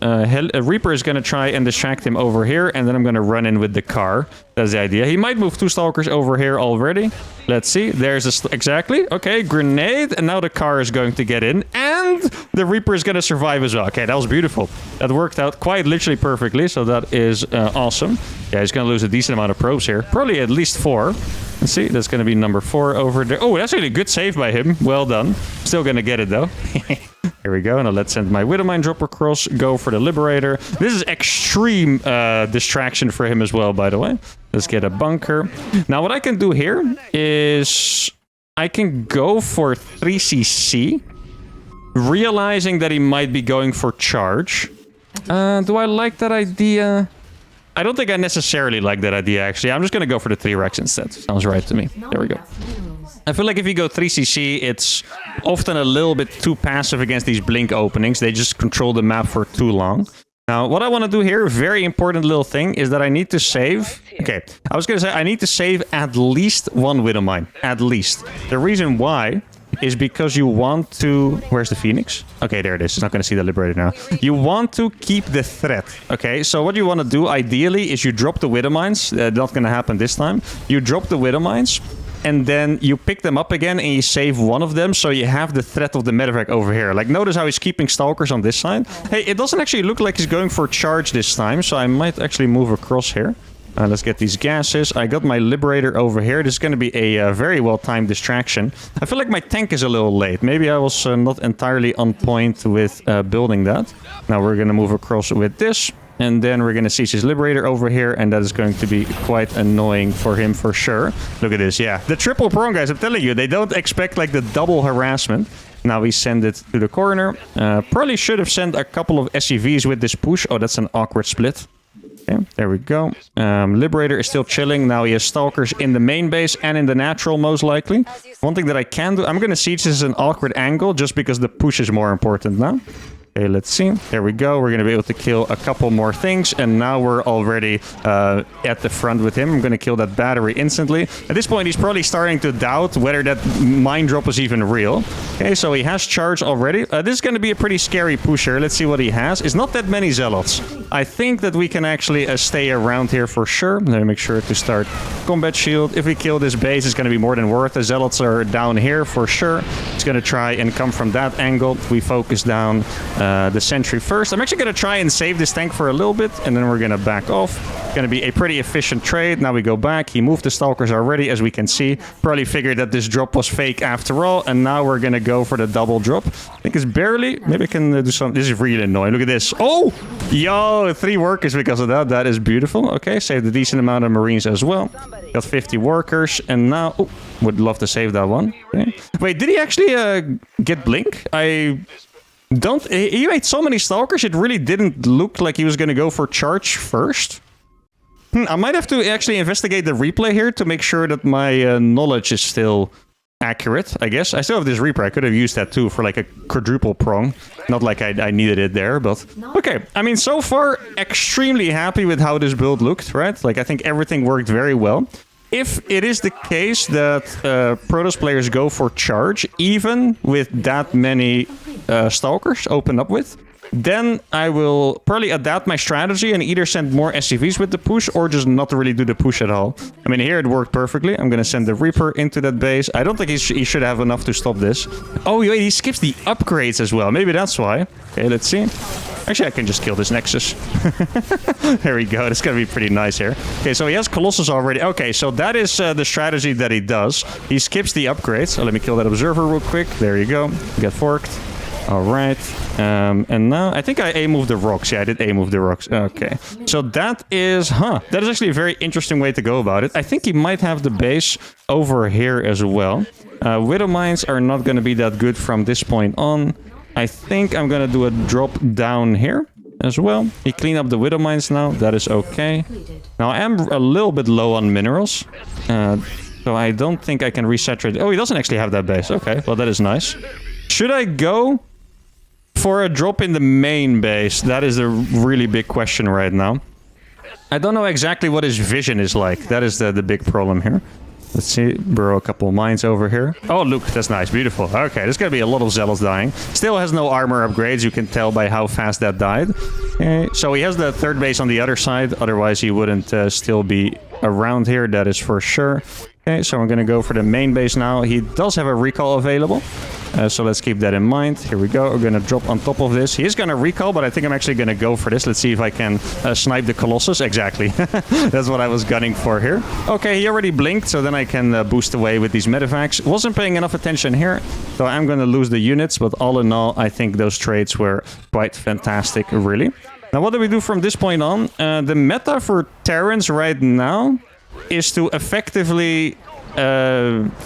Reaper is gonna try and distract him over here, and then I'm gonna run in with the car. That's the idea. He might move 2 Stalkers over here already. Let's see. There's exactly. Okay, grenade, and now the car is going to get in, and the Reaper is gonna survive as well. Okay, that was beautiful. That worked out quite literally perfectly, so that is awesome. Yeah, he's gonna lose a decent amount of probes here. Probably at least 4. Let's see. That's gonna be number 4 over there. Oh, that's really a good save by him. Well done. Still gonna get it, though. Here we go. Now let's send my Widowmine dropper across. Go for the Liberator. This is extreme distraction for him as well, by the way. Let's get a bunker. Now what I can do here is I can go for 3cc, realizing that he might be going for charge. Do I like that idea? I don't think I necessarily like that idea, actually. I'm just going to go for the 3 Rex instead. Sounds right to me. There we go. I feel like if you go 3cc, it's often a little bit too passive against these blink openings. They just control the map for too long. Now, what I want to do here, very important little thing, is that I need to save... Okay, I was going to say I need to save at least 1 Widowmine. At least. The reason why is because you want to... Where's the Phoenix? Okay, there it is. It's not going to see the Liberator now. You want to keep the threat. Okay, so what you want to do, ideally, is you drop the Widowmines. Not going to happen this time. You drop the Widowmines, and then you pick them up again and you save one of them, so you have the threat of the medevac over here. Like, notice how he's keeping Stalkers on this side. Hey, it doesn't actually look like he's going for charge this time, so I might actually move across here. Let's get these gases. I got my Liberator over here. This is going to be a very well-timed distraction. I feel like my tank is a little late. Maybe I was not entirely on point with building that. Now we're going to move across with this. And then we're going to see his Liberator over here, and that is going to be quite annoying for him for sure. Look at this, yeah. The triple prong, guys, I'm telling you, they don't expect like the double harassment. Now we send it to the corner. Probably should have sent a couple of SCVs with this push. Oh, that's an awkward split. Okay, there we go. Liberator is still chilling. Now he has Stalkers in the main base and in the natural, most likely. One thing that I can do, I'm going to siege this at an awkward angle just because the push is more important now. Okay, let's see. There we go. We're going to be able to kill a couple more things. And now we're already at the front with him. I'm going to kill that battery instantly. At this point, he's probably starting to doubt whether that mine drop is even real. Okay, so he has charge already. This is going to be a pretty scary pusher. Let's see what he has. It's not that many Zealots. I think that we can actually stay around here for sure. Let me make sure to start combat shield. If we kill this base, it's going to be more than worth. The Zealots are down here for sure. It's going to try and come from that angle. We focus down the sentry first. I'm actually going to try and save this tank for a little bit, and then we're going to back off. It's going to be a pretty efficient trade. Now we go back. He moved the Stalkers already, as we can see. Probably figured that this drop was fake after all, and now we're going to go for the double drop. I think it's barely... Maybe I can do something. This is really annoying. Look at this. Oh! Yo! 3 workers because of that. That is beautiful. Okay, saved a decent amount of Marines as well. Got 50 workers, and now... Oh, would love to save that one. Okay. Wait, did he actually get Blink? He made so many Stalkers, it really didn't look like he was going to go for charge first. I might have to actually investigate the replay here to make sure that my knowledge is still accurate, I guess. I still have this Reaper. I could have used that too for like a quadruple prong. Not like I needed it there, but... Okay, I mean, so far, extremely happy with how this build looked, right? Like, I think everything worked very well. If it is the case that Protoss players go for charge, even with that many Stalkers opened up with, then I will probably adapt my strategy and either send more SCVs with the push or just not really do the push at all. I mean, here it worked perfectly. I'm going to send the Reaper into that base. I don't think he should have enough to stop this. Oh, wait, he skips the upgrades as well. Maybe that's why. Okay, let's see. Actually, I can just kill this Nexus. There we go. That's going to be pretty nice here. Okay, so he has Colossus already. Okay, so that is the strategy that he does. He skips the upgrades. So let me kill that Observer real quick. There you go. Get forked. All right. And now I think I A-moved the rocks. Yeah, I did A-move the rocks. Okay. So that is... That is actually a very interesting way to go about it. I think he might have the base over here as well. Widow Mines are not going to be that good from this point on. I think I'm going to do a drop down here as well. He cleaned up the Widow Mines now. That is okay. Now, I am a little bit low on minerals. So I don't think I can resaturate... Oh, he doesn't actually have that base. Okay, well, that is nice. Should I go for a drop in the main base? That is a really big question right now. I don't know exactly what his vision is like. That is the big problem here. Let's see. Burrow a couple of mines over here. Oh, look. That's nice. Beautiful. Okay, there's going to be a lot of Zealots dying. Still has no armor upgrades. You can tell by how fast that died. Okay, so he has the third base on the other side. Otherwise, he wouldn't still be around here. That is for sure. Okay, so I'm going to go for the main base now. He does have a recall available. So let's keep that in mind. Here we go. We're going to drop on top of this. He is going to recall, but I think I'm actually going to go for this. Let's see if I can snipe the Colossus. Exactly. That's what I was gunning for here. Okay, he already blinked, so then I can boost away with these medevacs. Wasn't paying enough attention here, so I'm going to lose the units. But all in all, I think those trades were quite fantastic, really. Now, what do we do from this point on? The meta for Terrans right now is to effectively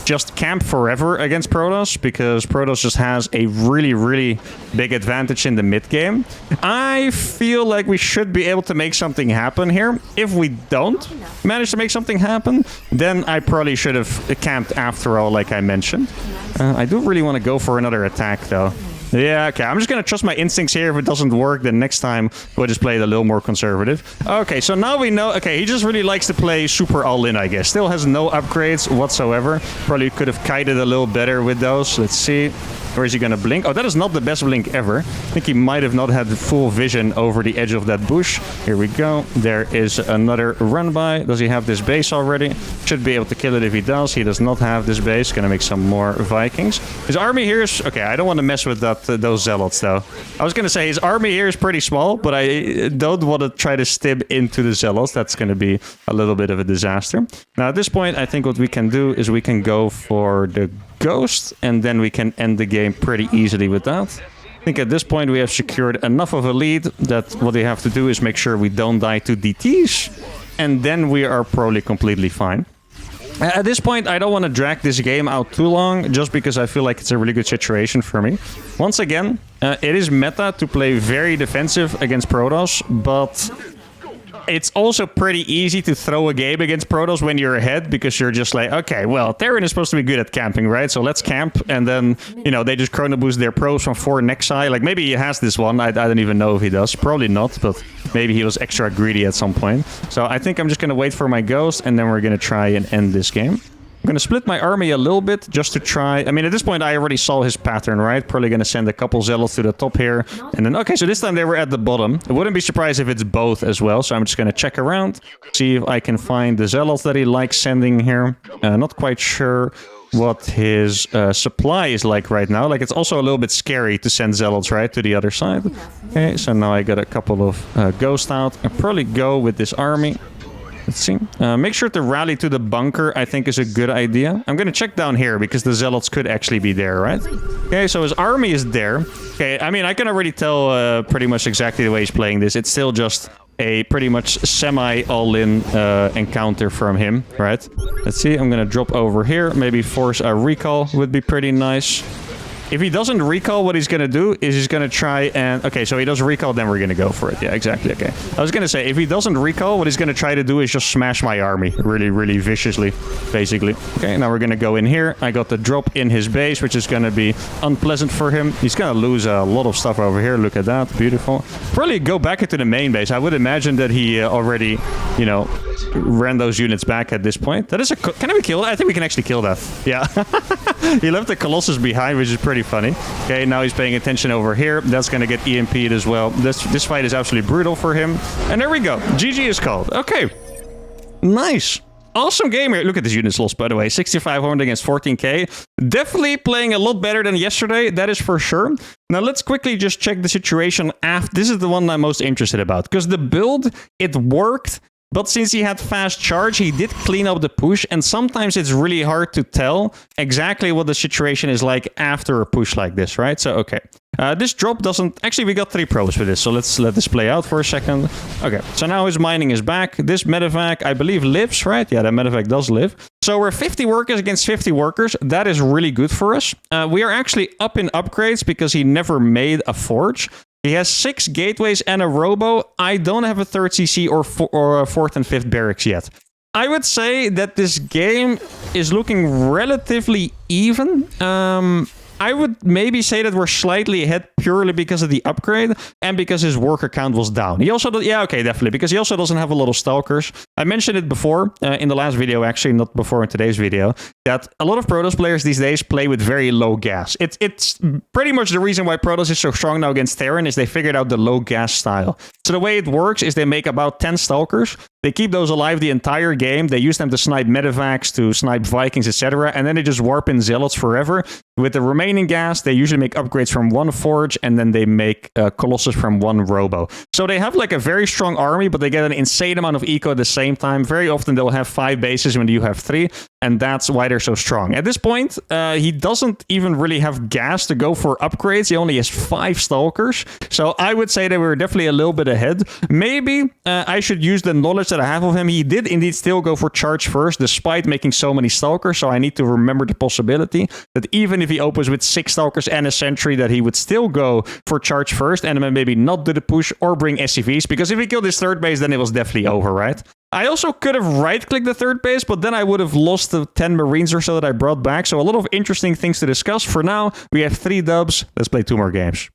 just camp forever against Protoss, because Protoss just has a really, really big advantage in the mid game. I feel like we should be able to make something happen here. If we don't manage to make something happen, then I probably should have camped after all, like I mentioned. I do really want to go for another attack, though. Yeah, okay, I'm just going to trust my instincts here. If it doesn't work, then next time we'll just play it a little more conservative. Okay, so now we know... Okay, he just really likes to play super all-in, I guess. Still has no upgrades whatsoever. Probably could have kited a little better with those. Let's see. Or is he going to blink? Oh, that is not the best blink ever. I think he might have not had the full vision over the edge of that bush. Here we go. There is another run by. Does he have this base already? Should be able to kill it if he does. He does not have this base. Going to make some more Vikings. His army here is... Okay, I don't want to mess with that those Zealots, though. I was going to say his army here is pretty small, but I don't want to try to stib into the Zealots. That's going to be a little bit of a disaster. Now, at this point, I think what we can do is we can go for the Ghost, and then we can end the game pretty easily with that. I think at this point we have secured enough of a lead that what we have to do is make sure we don't die to DTs, and then we are probably completely fine. At this point, I don't want to drag this game out too long, just because I feel like it's a really good situation for me. Once again, it is meta to play very defensive against Protoss, but it's also pretty easy to throw a game against Protoss when you're ahead, because you're just like, okay, well, Terran is supposed to be good at camping, right? So let's camp, and then, you know, they just chrono boost their probes from 4 Nexi. Like, maybe he has this one. I don't even know if he does. Probably not, but maybe he was extra greedy at some point. So I think I'm just going to wait for my Ghost, and then we're going to try and end this game. I'm going to split my army a little bit just to try... I mean, at this point, I already saw his pattern, right? Probably going to send a couple Zealots to the top here. And then, okay, so this time they were at the bottom. I wouldn't be surprised if it's both as well. So I'm just going to check around, see if I can find the Zealots that he likes sending here. Not quite sure what his supply is like right now. Like, it's also a little bit scary to send Zealots, right, to the other side. Okay, so now I got a couple of Ghosts out. I'll probably go with this army. Let's see. Make sure to rally to the bunker, I think, is a good idea. I'm going to check down here, because the Zealots could actually be there, right? Okay, so his army is there. Okay, I mean, I can already tell pretty much exactly the way he's playing this. It's still just a pretty much semi-all-in encounter from him, right? Let's see. I'm going to drop over here. Maybe force a recall would be pretty nice. If he doesn't recall, what he's going to do is he's going to try and... Okay, so he doesn't recall, then we're going to go for it. Yeah, exactly. Okay. I was going to say, if he doesn't recall, what he's going to try to do is just smash my army really, really viciously, basically. Okay, now we're going to go in here. I got the drop in his base, which is going to be unpleasant for him. He's going to lose a lot of stuff over here. Look at that. Beautiful. Probably go back into the main base. I would imagine that he already, you know, ran those units back at this point. That is a... Can we kill that? I think we can actually kill that. Yeah. He left the Colossus behind, which is pretty funny. Okay, now he's paying attention over here. That's going to get EMP'd as well. This fight is absolutely brutal for him. And there we go. GG is called. Okay. Nice. Awesome game here. Look at this units lost, by the way. 6,500 against 14k. Definitely playing a lot better than yesterday. That is for sure. Now, let's quickly just check the situation after. This is the one I'm most interested about. Because the build, it worked. But since he had fast charge, he did clean up the push, and sometimes it's really hard to tell exactly what the situation is like after a push like this, right? So, okay. This drop doesn't... Actually, we got 3 pros for this, so let's let this play out for a second. Okay, so now his mining is back. This medevac, I believe, lives, right? Yeah, that medevac does live. So we're 50 workers against 50 workers. That is really good for us. We are actually up in upgrades because he never made a forge. He has 6 gateways and a robo. I don't have a 3rd CC or a 4th and 5th barracks yet. I would say that this game is looking relatively even. I would maybe say that we're slightly ahead purely because of the upgrade and because his worker count was down. He also... Yeah, okay, definitely. Because he also doesn't have a lot of stalkers. I mentioned it before in the last video, actually, not before in today's video, that a lot of Protoss players these days play with very low gas. It's pretty much the reason why Protoss is so strong now against Terran is they figured out the low gas style. So the way it works is they make about 10 stalkers. They keep those alive the entire game. They use them to snipe medevacs, to snipe Vikings, etc. And then they just warp in zealots forever. With the remaining gas, they usually make upgrades from 1 forge, and then they make Colossus from 1 robo. So they have like a very strong army, but they get an insane amount of eco at the same time. Very often they'll have 5 bases when you have 3, and that's why they're so strong. At this point, he doesn't even really have gas to go for upgrades. He only has 5 stalkers. So I would say that we're definitely a little bit ahead. Maybe I should use the knowledge that I have of him. He did indeed still go for charge first, despite making so many stalkers. So I need to remember the possibility that even if he opens with 6 stalkers and a sentry, that he would still go for charge first and then maybe not do the push or bring SCVs. Because if he killed his 3rd base, then it was definitely over, right? I also could have right-clicked the 3rd base, but then I would have lost the 10 Marines or so that I brought back. So a lot of interesting things to discuss. For now, we have 3 dubs. Let's play 2 more games.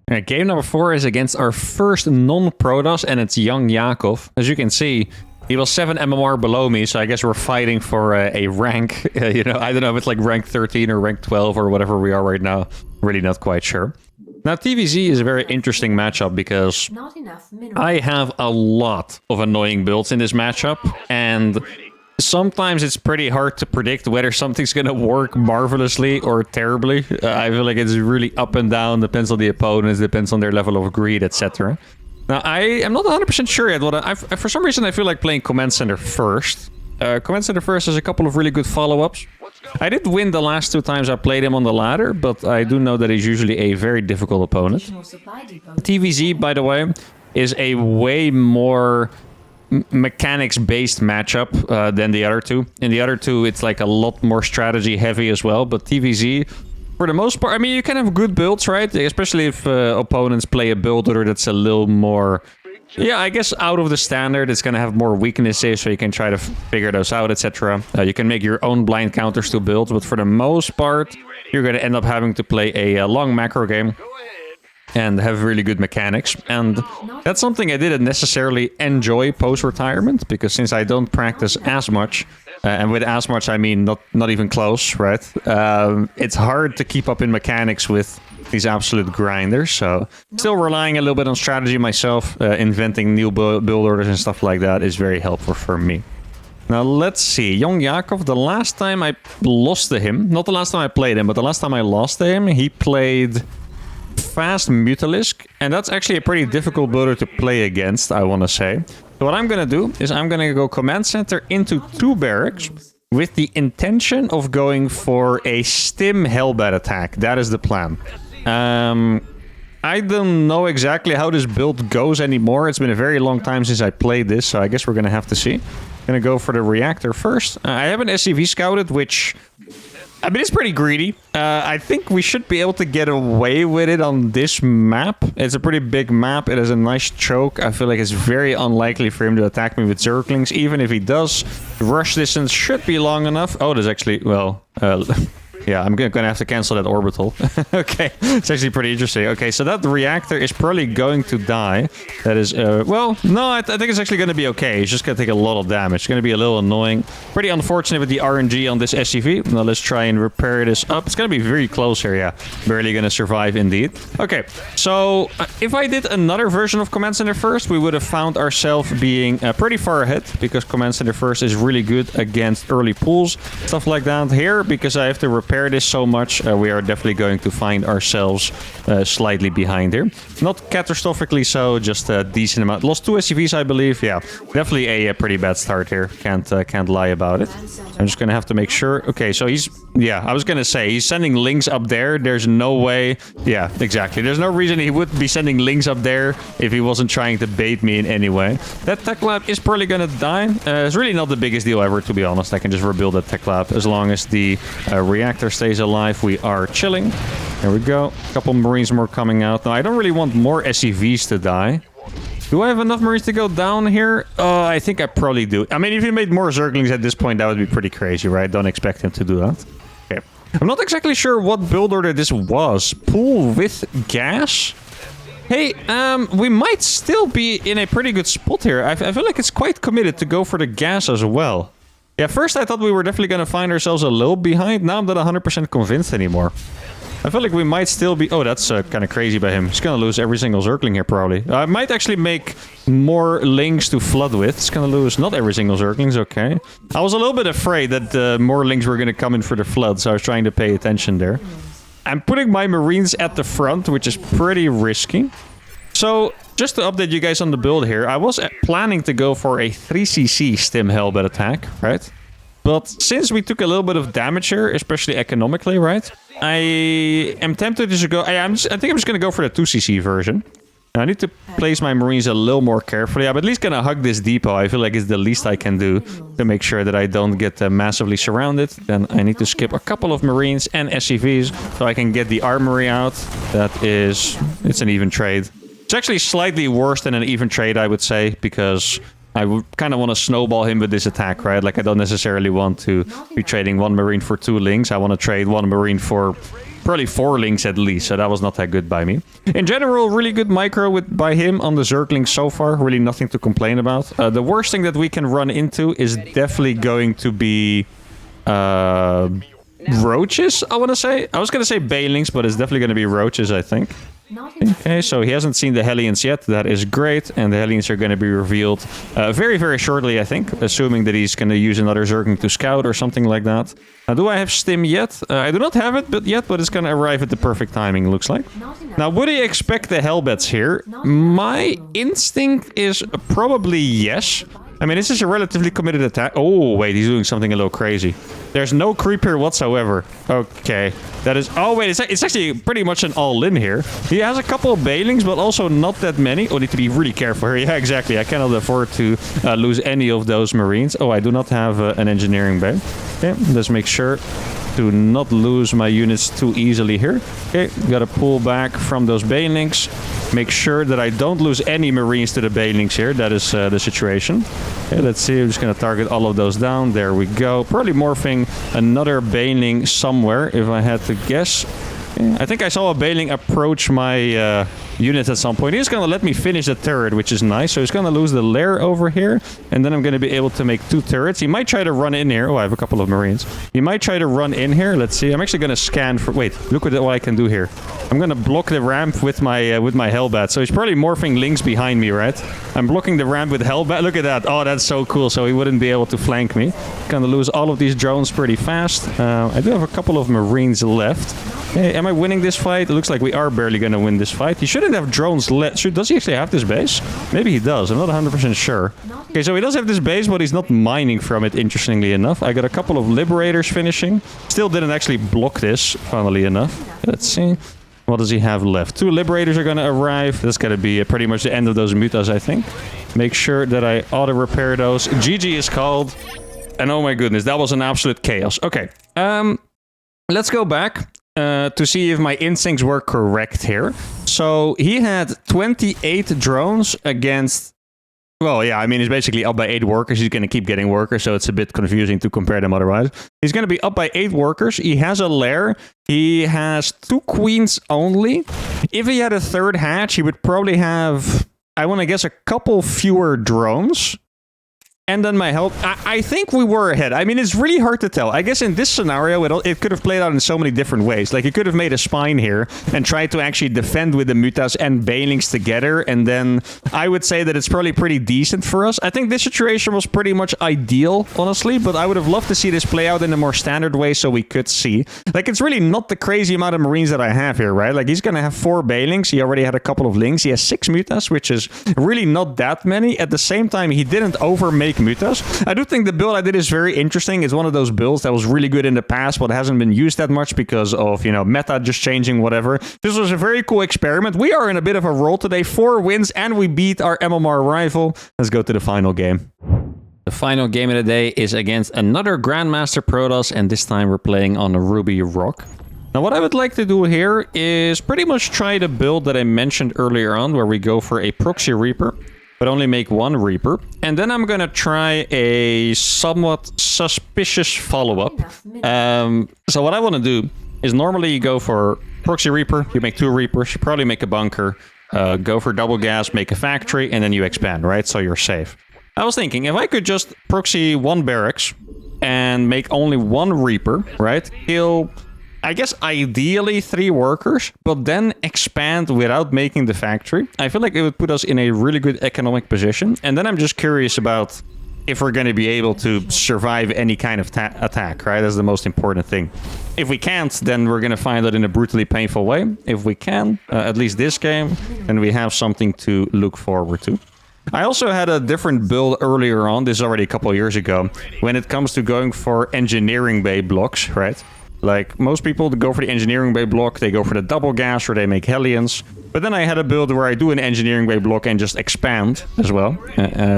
Alright, game number 4 is against our first non-Protoss, and it's young Yakov. As you can see, he was 7 MMR below me, so I guess we're fighting for a rank. You know, I don't know if it's like rank 13 or rank 12 or whatever we are right now. Really not quite sure. Now, TVZ is a very interesting matchup because I have a lot of annoying builds in this matchup, and sometimes it's pretty hard to predict whether something's going to work marvelously or terribly. I feel like it's really up and down, depends on the opponents, depends on their level of greed, etc. Now, I am not 100% sure yet. For some reason, I feel like playing Command Center first. Command Center first has a couple of really good follow-ups. I did win the last 2 times I played him on the ladder, but I do know that he's usually a very difficult opponent. TVZ, by the way, is a way more mechanics-based matchup than the other 2. In the other 2, it's like a lot more strategy-heavy as well, but TVZ, for the most part, I mean, you can have good builds, right? Especially if opponents play a build order that's a little more... Yeah, I guess out of the standard, it's going to have more weaknesses, so you can try to figure those out, etc. You can make your own blind counters to builds, but for the most part, you're going to end up having to play a long macro game and have really good mechanics. And that's something I didn't necessarily enjoy post-retirement, because since I don't practice as much, and with as much I mean not even close, right? It's hard to keep up in mechanics with these absolute grinders, so still relying a little bit on strategy myself, inventing new build orders and stuff like that is very helpful for me. Now let's see, Young Yakov, the last time I lost to him, not the last time I played him, but the last time I lost to him, he played Fast Mutalisk, and that's actually a pretty difficult builder to play against, I want to say. So what I'm going to do is I'm going to go Command Center into 2 barracks with the intention of going for a stim Hellbat attack. That is the plan. I don't know exactly how this build goes anymore. It's been a very long time since I played this, so I guess we're going to have to see. I'm going to go for the reactor first. I have an SCV scouted, which I mean, it's pretty greedy. I think we should be able to get away with it on this map. It's a pretty big map. It has a nice choke. I feel like it's very unlikely for him to attack me with Zerglings. Even if he does, rush distance should be long enough. Oh, there's actually, well... yeah, I'm gonna have to cancel that orbital. Okay, it's actually pretty interesting. Okay, so that reactor is probably going to die. That is, well, no, I think it's actually gonna be okay. It's just gonna take a lot of damage. It's gonna be a little annoying. Pretty unfortunate with the RNG on this SCV. Now let's try and repair this up. It's gonna be very close here, yeah. Barely gonna survive indeed. Okay, so if I did another version of Command Center First, we would have found ourselves being pretty far ahead, because Command Center First is really good against early pulls, stuff like that. Here, because I have to repair this so much, we are definitely going to find ourselves slightly behind here. Not catastrophically so, just a decent amount. Lost 2 SCVs, I believe. Yeah, definitely a pretty bad start here. Can't lie about it. I'm just gonna have to make sure. Okay, so he's... Yeah, I was gonna say, he's sending links up there. There's no way... Yeah, exactly. There's no reason he would be sending links up there if he wasn't trying to bait me in any way. That tech lab is probably gonna die. It's really not the biggest deal ever, to be honest. I can just rebuild that tech lab. As long as the reactor stays alive, we are chilling. There we go. A couple Marines more coming out. Now, I don't really want more SCVs to die. Do I have enough Marines to go down here? I think I probably do. I mean, if he made more Zerglings at this point, that would be pretty crazy, right? Don't expect him to do that. Okay. I'm not exactly sure what build order this was. Pool with gas? Hey, we might still be in a pretty good spot here. I feel like it's quite committed to go for the gas as well. Yeah, first I thought we were definitely going to find ourselves a little behind. Now I'm not 100% convinced anymore. I feel like we might still be... Oh, that's kind of crazy by him. He's going to lose every single Zergling here, probably. I might actually make more links to flood with. He's going to lose not every single Zerglings, okay. I was a little bit afraid that more links were going to come in for the flood, so I was trying to pay attention there. I'm putting my Marines at the front, which is pretty risky. So, just to update you guys on the build here, I was planning to go for a 3cc Stim Hellbat attack, right? But since we took a little bit of damage here, especially economically, right? I am tempted to go... I think I'm just going to go for the 2cc version. Now, I need to place my Marines a little more carefully. I'm at least going to hug this depot. I feel like it's the least I can do to make sure that I don't get massively surrounded. Then I need to skip a couple of Marines and SCVs so I can get the armory out. That is... It's an even trade. It's actually slightly worse than an even trade, I would say, because... I would kind of want to snowball him with this attack, right? Like, I don't necessarily want to be trading 1 Marine for 2 links. I want to trade 1 Marine for probably 4 links at least, so that was not that good by me. In general, really good micro by him on the Zergling so far. Really nothing to complain about. The worst thing that we can run into is definitely going to be... roaches, I want to say. I was going to say Banelings, but it's definitely going to be roaches, I think. Okay, so he hasn't seen the Hellions yet. That is great. And the Hellions are going to be revealed very, very shortly, I think. Assuming that he's going to use another Zergling to scout or something like that. Do I have Stim yet? I do not have it yet, but it's going to arrive at the perfect timing, looks like. Now, would he expect the Hellbats here? My instinct is probably yes. I mean, this is a relatively committed attack. Oh, wait, he's doing something a little crazy. There's no creep here whatsoever. Okay. That is... Oh, wait, it's actually pretty much an all-in here. He has a couple of Banelings, but also not that many. Oh, need to be really careful here. Yeah, exactly. I cannot afford to lose any of those Marines. Oh, I do not have an engineering bay. Okay, let's make sure to not lose my units too easily here. Okay, gotta pull back from those Banelings. Make sure that I don't lose any Marines to the Banelings here. That is the situation. Okay, let's see. I'm just going to target all of those down. There we go. Probably morphing another Baneling somewhere, if I had to guess. Okay, I think I saw a Baneling approach my unit at some point. He's going to let me finish the turret, which is nice. So he's going to lose the lair over here. And then I'm going to be able to make 2 turrets. He might try to run in here. Oh, I have a couple of Marines. He might try to run in here. Let's see. I'm actually going to scan for... Wait, look at what I can do here. I'm going to block the ramp with my Hellbat. So he's probably morphing links behind me, right? I'm blocking the ramp with Hellbat. Look at that. Oh, that's so cool. So he wouldn't be able to flank me. Going to lose all of these drones pretty fast. I do have a couple of Marines left. Hey, am I winning this fight? It looks like we are barely going to win this fight. He shouldn't have drones left. Does he actually have this base? Maybe he does. I'm not 100% sure. Okay, so he does have this base, but he's not mining from it, interestingly enough. I got a couple of Liberators finishing. Still didn't actually block this, funnily enough. Let's see. What does he have left? 2 Liberators are going to arrive. That's going to be pretty much the end of those mutas, I think. Make sure that I auto-repair those. GG is called. And oh my goodness, that was an absolute chaos. Okay. let's go back to see if my instincts were correct here. So he had 28 drones against... Well, yeah, I mean, he's basically up by 8 workers. He's going to keep getting workers, so it's a bit confusing to compare them otherwise. He's going to be up by 8 workers. He has a lair. He has 2 queens only. If he had a 3rd hatch, he would probably have, I want to guess, a couple fewer drones. And then my health, I think we were ahead. I mean, it's really hard to tell. I guess in this scenario, it could have played out in so many different ways. Like, he could have made a spine here and tried to actually defend with the mutas and banelings together. And then I would say that it's probably pretty decent for us. I think this situation was pretty much ideal, honestly. But I would have loved to see this play out in a more standard way so we could see. Like, it's really not the crazy amount of marines that I have here, right? Like, he's going to have 4 banelings. He already had a couple of links. He has 6 mutas, which is really not that many. At the same time, he didn't overmake mutas. I do think the build I did is very interesting. It's one of those builds that was really good in the past, but hasn't been used that much because of, you know, meta just changing, whatever. This was a very cool experiment. We are in a bit of a roll today. 4 wins, and we beat our MMR rival. Let's go to the final game. The final game of the day is against another Grandmaster Protoss, and this time we're playing on a Ruby Rock. Now, what I would like to do here is pretty much try the build that I mentioned earlier on, where we go for a Proxy Reaper, but only make 1 Reaper. And then I'm going to try a somewhat suspicious follow-up. So what I want to do is normally you go for Proxy Reaper, you make 2 Reapers, you probably make a bunker, go for double gas, make a factory, and then you expand, right? So you're safe. I was thinking, if I could just proxy 1 barracks and make only 1 Reaper, right? Kill, I guess, ideally 3 workers, but then expand without making the factory. I feel like it would put us in a really good economic position. And then I'm just curious about if we're going to be able to survive any kind of attack, right? That's the most important thing. If we can't, then we're going to find it in a brutally painful way. If we can, at least this game, then we have something to look forward to. I also had a different build earlier on, this is already a couple of years ago, when it comes to going for engineering bay blocks, right? Like, most people go for the engineering bay block, they go for the double gas, or they make Hellions. But then I had a build where I do an engineering bay block and just expand as well,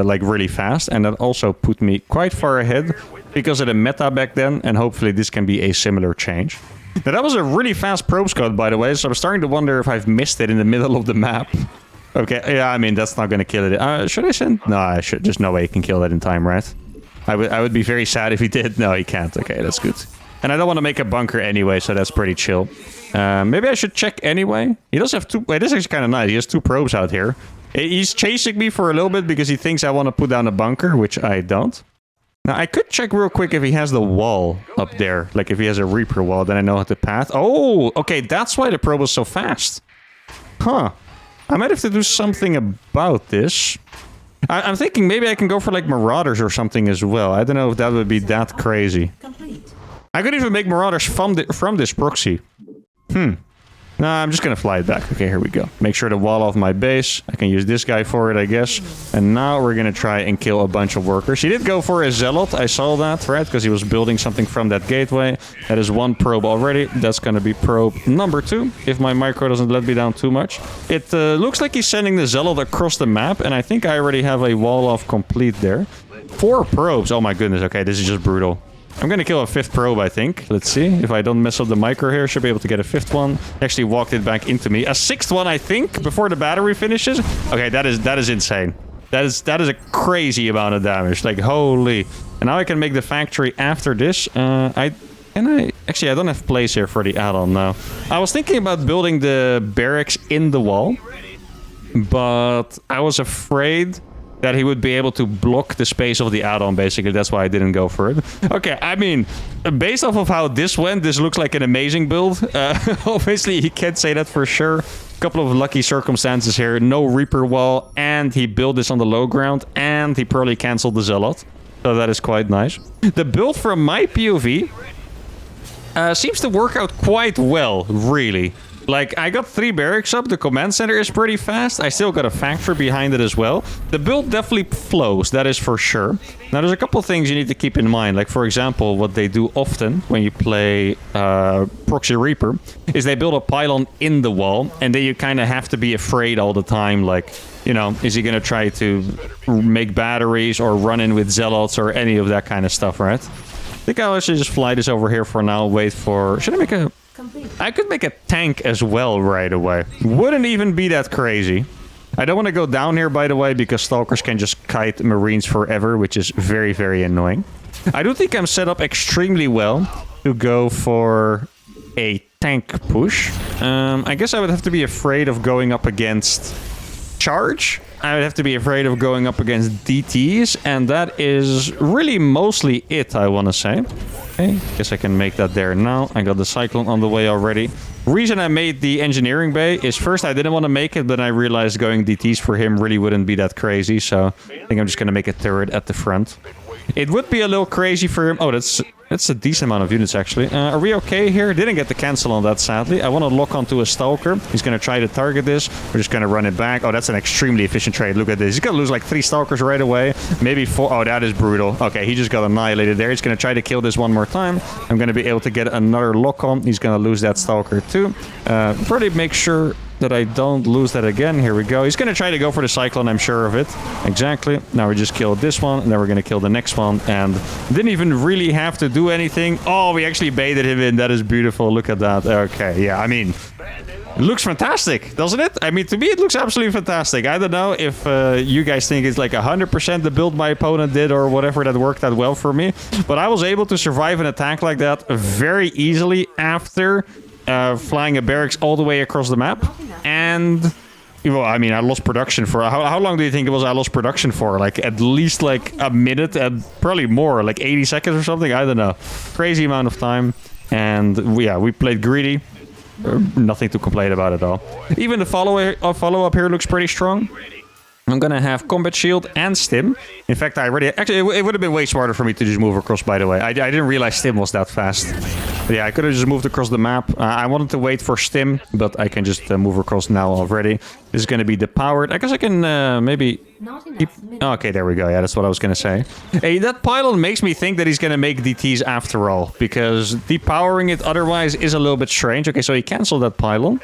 like really fast. And that also put me quite far ahead because of the meta back then, and hopefully this can be a similar change. Now, that was a really fast probe scout, by the way, so I'm starting to wonder if I've missed it in the middle of the map. Okay, yeah, I mean, that's not going to kill it. Should I send? No, I should. There's no way he can kill that in time, right? I would be very sad if he did. No, he can't. Okay, that's good. And I don't want to make a bunker anyway, so that's pretty chill. Maybe I should check anyway. He does have 2... Wait, this is kind of nice. He has 2 probes out here. He's chasing me for a little bit because he thinks I want to put down a bunker, which I don't. Now, I could check real quick if he has the wall up there. Like, if he has a Reaper wall, then I know how to path. Oh, okay, that's why the probe was so fast. Huh. I might have to do something about this. I'm thinking maybe I can go for, like, Marauders or something as well. I don't know if that would be that crazy. I could even make Marauders from this proxy. Nah, I'm just gonna fly it back. Okay, here we go. Make sure to wall off my base. I can use this guy for it, I guess. And now we're gonna try and kill a bunch of workers. He did go for a Zealot. I saw that, right? Because he was building something from that gateway. That is 1 probe already. That's gonna be probe number 2, if my micro doesn't let me down too much. It looks like he's sending the Zealot across the map, and I think I already have a wall off complete there. 4 probes. Oh my goodness. Okay, this is just brutal. I'm gonna kill a 5th probe, I think. Let's see. If I don't mess up the micro here, should be able to get a 5th one. Actually walked it back into me. A 6th one, I think, before the battery finishes. Okay, that is insane. That is a crazy amount of damage. Like, holy. And now I can make the factory after this. Actually, I don't have place here for the add-on now. I was thinking about building the barracks in the wall, but I was afraid that he would be able to block the space of the add-on, basically. That's why I didn't go for it. Okay, I mean, based off of how this went, this looks like an amazing build. Obviously, he can't say that for sure. A couple of lucky circumstances here. No Reaper wall, and he built this on the low ground, and he probably cancelled the Zealot. So that is quite nice. The build from my POV seems to work out quite well, really. Like, I got 3 barracks up, the command center is pretty fast, I still got a factory behind it as well. The build definitely flows, that is for sure. Now, there's a couple things you need to keep in mind. Like, for example, what they do often when you play Proxy Reaper is they build a pylon in the wall, and then you kind of have to be afraid all the time, like, you know, is he going to try to make batteries or run in with Zealots or any of that kind of stuff, right? think I'll actually just fly this over here for now. Wait for... Should I make a... I could make a tank as well right away. Wouldn't even be that crazy. I don't want to go down here, by the way, because stalkers can just kite marines forever, which is very, very annoying. I do think I'm set up extremely well to go for a tank push. I guess I would have to be afraid of going up against charge. I would have to be afraid of going up against DTs, and that is really mostly it, I want to say. Okay, guess I can make that there now. I got the Cyclone on the way already. Reason I made the engineering bay is first I didn't want to make it, but I realized going DTs for him really wouldn't be that crazy, so I think I'm just going to make a turret at the front. It would be a little crazy for him. Oh, that's a decent amount of units, actually. Are we okay here? Didn't get the cancel on that, sadly. I want to lock onto a Stalker. He's going to try to target this. We're just going to run it back. Oh, that's an extremely efficient trade. Look at this. He's going to lose like 3 Stalkers right away. Maybe 4. Oh, that is brutal. Okay, he just got annihilated there. He's going to try to kill this one more time. I'm going to be able to get another lock on. He's going to lose that Stalker too. Probably make sure that I don't lose that again. Here we go. He's going to try to go for the Cyclone, I'm sure of it. Exactly. Now we just killed this one, and then we're going to kill the next one, and didn't even really have to do anything. Oh, we actually baited him in. That is beautiful. Look at that. Okay, yeah, I mean, it looks fantastic, doesn't it? I mean, to me, it looks absolutely fantastic. I don't know if you guys think it's like 100% the build my opponent did or whatever that worked out well for me, but I was able to survive an attack like that very easily after flying a barracks all the way across the map. And, well, I mean, I lost production for... How long do you think it was I lost production for? Like, at least, like, a minute and probably more. Like, 80 seconds or something? I don't know. Crazy amount of time. And, yeah, we played greedy. Nothing to complain about at all. Even the follow-up here looks pretty strong. I'm gonna have Combat Shield and Stim. In fact, I already... Actually, it would have been way smarter for me to just move across, by the way. I didn't realize Stim was that fast. But yeah, I could have just moved across the map. I wanted to wait for Stim, but I can just move across now already. This is gonna be depowered. I guess I can maybe... Okay, there we go. Yeah, that's what I was gonna say. Hey, that pylon makes me think that he's gonna make DTs after all, because depowering it otherwise is a little bit strange. Okay, so he canceled that pylon.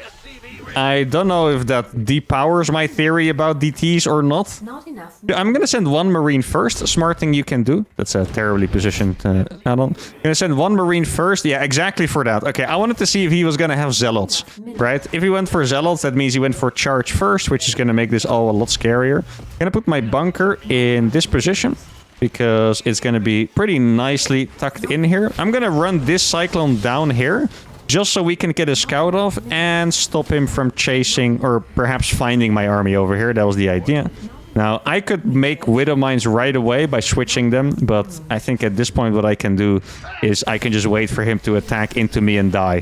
I don't know if that depowers my theory about DTs or not. Not enough. I'm going to send 1 Marine first. A smart thing you can do. That's a terribly positioned add-on. I'm going to send 1 Marine first. Yeah, exactly for that. Okay, I wanted to see if he was going to have Zealots, right? If he went for Zealots, that means he went for Charge first, which is going to make this all a lot scarier. I'm going to put my bunker in this position, because it's going to be pretty nicely tucked in here. I'm going to run this Cyclone down here, just so we can get a scout off and stop him from chasing or perhaps finding my army over here. That was the idea. Now, I could make Widow Mines right away by switching them, but I think at this point what I can do is I can just wait for him to attack into me and die.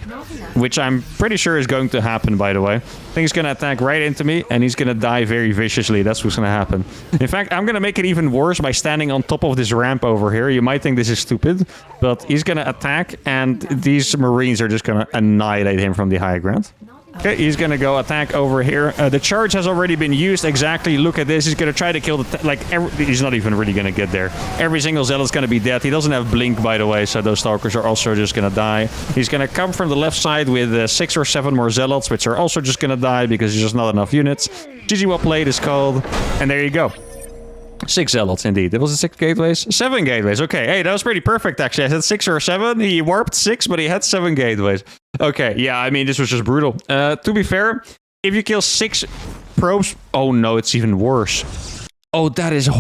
Which I'm pretty sure is going to happen, by the way. I think he's going to attack right into me, and he's going to die very viciously. That's what's going to happen. In fact, I'm going to make it even worse by standing on top of this ramp over here. You might think this is stupid, but he's going to attack, and these Marines are just going to annihilate him from the high ground. Okay, he's gonna go attack over here. The charge has already been used. Exactly. Look at this. He's gonna try to kill the... he's not even really gonna get there. Every single Zealot's gonna be dead. He doesn't have Blink, by the way, so those Stalkers are also just gonna die. He's gonna come from the left side with 6 or 7 more Zealots, which are also just gonna die because there's just not enough units. GG well played is called. And there you go. 6 Zealots, indeed. It was 6 gateways? 7 gateways. Okay, hey, that was pretty perfect, actually. I said 6 or 7. He warped 6, but he had 7 gateways. Okay, yeah, I mean, this was just brutal. To be fair, if you kill 6 probes... Oh, no, it's even worse. Oh, that is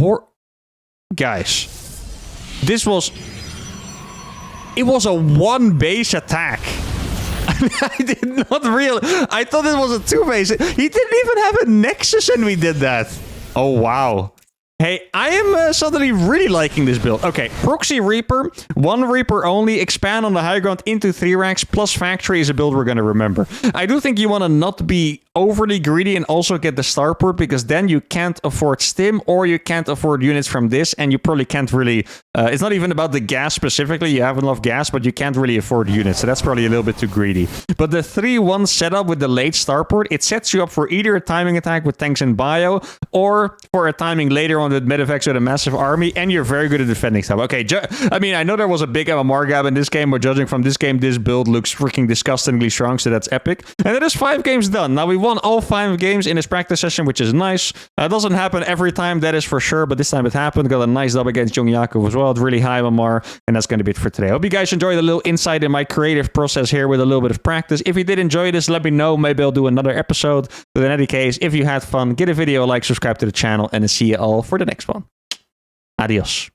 Guys, this was... It was a 1 base attack. I did not realize... I thought it was a 2 base. He didn't even have a Nexus and we did that. Oh, wow. Hey, I am suddenly really liking this build. Okay, Proxy Reaper, 1 Reaper only, expand on the high ground into 3 racks, plus Factory is a build we're going to remember. I do think you want to not be overly greedy and also get the starport, because then you can't afford Stim or you can't afford units from this, and you probably can't really... it's not even about the gas specifically, you have enough gas, but you can't really afford units, so that's probably a little bit too greedy. But the 3-1 setup with the late starport, it sets you up for either a timing attack with tanks and bio, or for a timing later on with medevacs with a massive army, and you're very good at defending stuff. Okay, I mean, I know there was a big MMR gap in this game, but judging from this game, this build looks freaking disgustingly strong, so that's epic. And that is 5 games done. Now, we won all 5 games in this practice session, which is nice. It doesn't happen every time, that is for sure, but this time it happened. Got a nice dub against Young Yakov as well. It's really high MMR, and that's going to be it for today. I hope you guys enjoyed a little insight in my creative process here with a little bit of practice. If you did enjoy this, let me know. Maybe I'll do another episode. But in any case, if you had fun, give a video a like, subscribe to the channel, and I'll see you all for the next one. Adios.